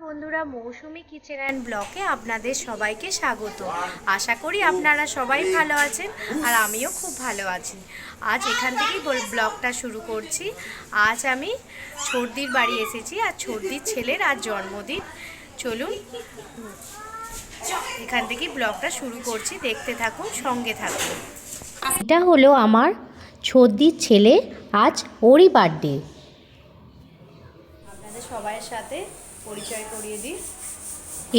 বন্ধুরা, মৌসুমী kitchen and ব্লগে আপনাদের সবাইকে স্বাগত। আশা করি আপনারা সবাই ভালো আছেন আর আমিও খুব ভালো আছি। আজ এখান থেকেই ব্লগটা শুরু করছি। আজ আমি ছর্দির বাড়ি এসেছি আর ছর্দির ছেলের আজ জন্মদিন। চলুন এখান থেকেই ব্লগটা শুরু করছি, দেখতে থাকুন, সঙ্গে থাকুন। এটা হলো আমার ছর্দির ছেলে, আজ ওরই বার্থডে। আপনাদের সবাইয়ের সাথে পরিচয় করিয়ে দিই।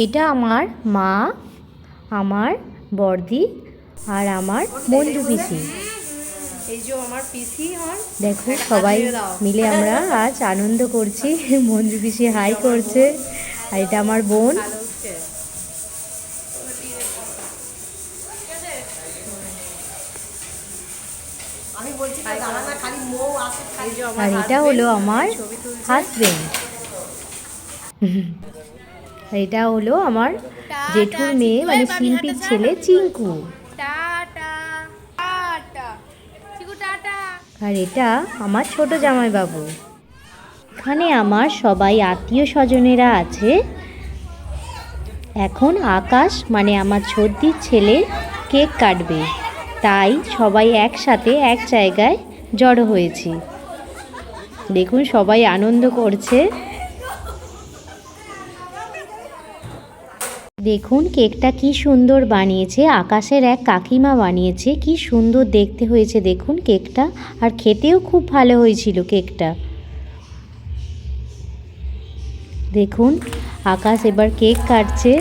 এটা আমার মা, আমার বড়দি আর আমার মঞ্জু পিসি। এই যে আমার পিসি হন। দেখো সবাই মিলে আমরা আজ আনন্দ করছি। মঞ্জু পিসি হাই করছে আর এটা আমার বোন। আর এটা হলো আমার হাজবেন্ড। আর এটা হলো আমার জেঠুর মেয়ে, মানে শিল্পীর ছেলে চিঙ্কু। আর এটা আমার ছোট জামাইবাবু। এখানে আমার সবাই আত্মীয় স্বজনেরা আছে। এখন আকাশ, মানে আমার ছর্দির ছেলে, কেক কাটবে, তাই সবাই একসাথে এক জায়গায় জড়ো হয়েছি। দেখুন সবাই আনন্দ করছে। দেখুন কেকটা কি সুন্দর বানিয়েছে, আকাশের এক কাকিমা বানিয়েছে। কি সুন্দর দেখতে হয়েছে দেখুন কেকটা, আর খেতেও খুব ভালো হয়েছিল কেকটা। দেখুন আকাশ এবার কেক কাটছে।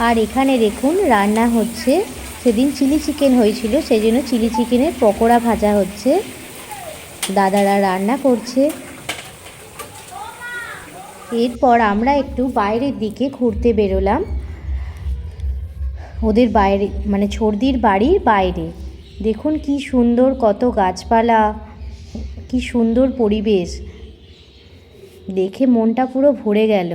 আর এখানে দেখুন রান্না হচ্ছে। সেদিন চিলি চিকেন হয়েছিল, সেই জন্য চিলি চিকেনের পকোড়া ভাজা হচ্ছে। দাদারা রান্না করছে। এরপর আমরা একটু বাইরের দিকে ঘুরতে বেরোলাম, ওদের বাইরে, মানে ছর্দির বাড়ির বাইরে। দেখুন কি সুন্দর, কত গাছপালা, কি সুন্দর পরিবেশ, দেখে মনটা পুরো ভরে গেল।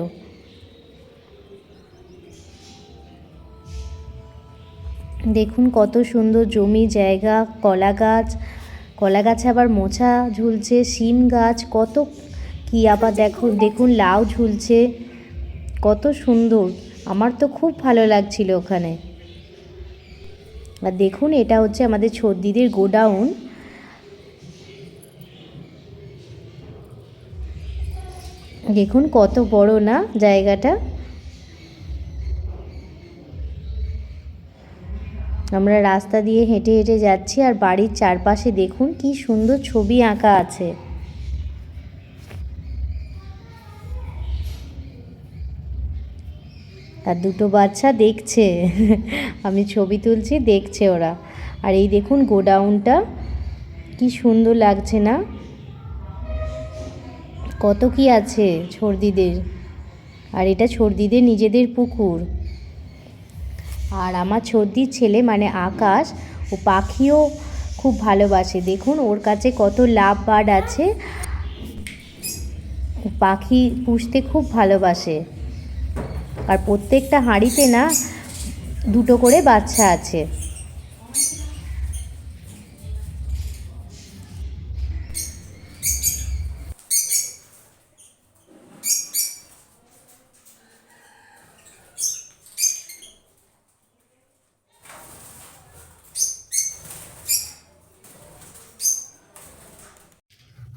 দেখুন কত সুন্দর জমি জায়গা, কলা গাছে আবার মোচা ঝুলছে, শিম গাছ, কত কি, আবার দেখুন লাউ ঝুলছে, কত সুন্দর। আমার তো খুব ভালো লাগছিল ওখানে। আর দেখুন এটা হচ্ছে আমাদের ছর্দিদের গোডাউন। দেখুন কত বড় না জায়গাটা। আমরা রাস্তা দিয়ে হেঁটে হেঁটে যাচ্ছি আর বাড়ির চারপাশে দেখুন কি সুন্দর ছবি আঁকা আছে। আর দুটো বাচ্চা দেখছে আমি ছবি তুলছি, দেখছে ওরা। আর এই দেখুন গোডাউনটা কি সুন্দর লাগছে না, কত কি আছে ছর্দিদের। আর এটা ছর্দিদের নিজেদের পুকুর। আর আমার ছর্দির ছেলে, মানে আকাশ, ও পাখিও খুব ভালোবাসে। দেখুন ওর কাছে কত লাভ বার্ড আছে, পাখি পুষতে খুব ভালোবাসে। আর প্রত্যেকটা হাঁড়িতে না দুটো করে বাচ্চা আছে।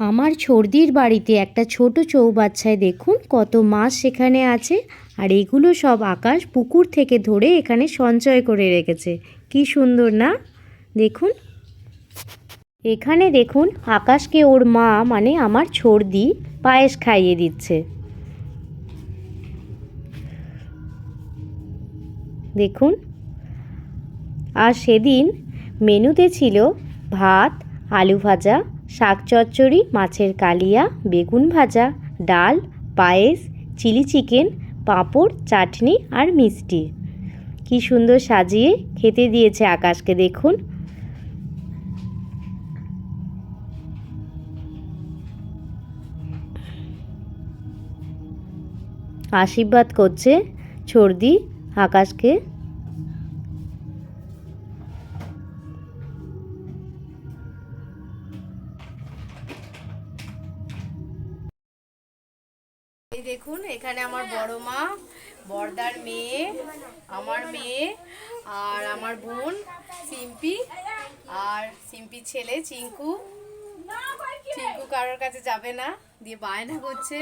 আমার ছর্দির বাড়িতে একটা ছোট চৌবাচ্চায় দেখুন কত মাছ সেখানে আছে। আর এগুলো সব আকাশ পুকুর থেকে ধরে এখানে সঞ্চয় করে রেখেছে। কি সুন্দর না, দেখুন। এখানে দেখুন আকাশকে ওর মা, মানে আমার ছর্দি, পায়েস খাইয়ে দিচ্ছে। দেখুন। আর সেদিন মেনুতে ছিল ভাত, আলু ভাজা, শাক চচ্চড়ি, মাছের কালিয়া, বেগুন ভাজা, ডাল, পায়েস, চিলি চিকেন, পাঁপড়, চাটনি আর মিষ্টি। কি সুন্দর সাজিয়ে খেতে দিয়েছে আকাশকে, দেখুন। আশীর্বাদ করছে ছর্দি আকাশকে। এই দেখুন এখানে আমার বড় মা, বড়দার মেয়ে, আমার মেয়ে আর আমার বোন সিম্পি আর সিম্পির ছেলে চিঙ্কু। চিঙ্কু কারোর কাছে যাবে না, দিয়ে বায়না করছে।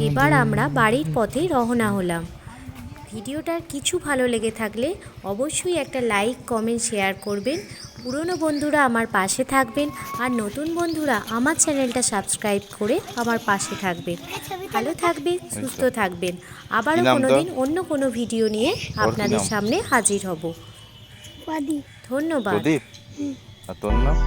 এবার আমরা বাড়ির পথে রওনা হলাম। ভিডিওটার কিছু ভালো লেগে থাকলে অবশ্যই একটা লাইক কমেন্ট শেয়ার করবেন। পুরনো বন্ধুরা আমার পাশে থাকবেন আর নতুন বন্ধুরা আমার চ্যানেলটা সাবস্ক্রাইব করে আমার পাশে থাকবেন। ভালো থাকবেন, সুস্থ থাকবেন। আবারও কোনো দিন অন্য কোনো ভিডিও নিয়ে আপনাদের সামনে হাজির হব। ধন্যবাদ। প্রদীপ আর তোর নাম?